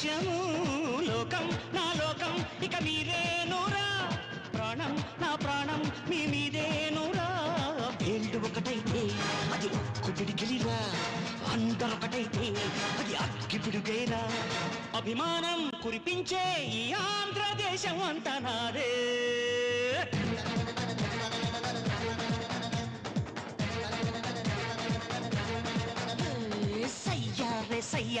లక్ష్యము లోకం నా లోకం ఇక మీరేనురా ప్రాణం నా ప్రాణం మీ మీదేనురా వేళ్ళు ఒకటైతే అది ఉక్కు పిడికిలిరా అందరొకటైతే అది అగ్గి పిడుగేరా అభిమానం కురిపించే ఈ ఆంధ్రదేశం అంతా నాదే సయ్యా రే సయ్య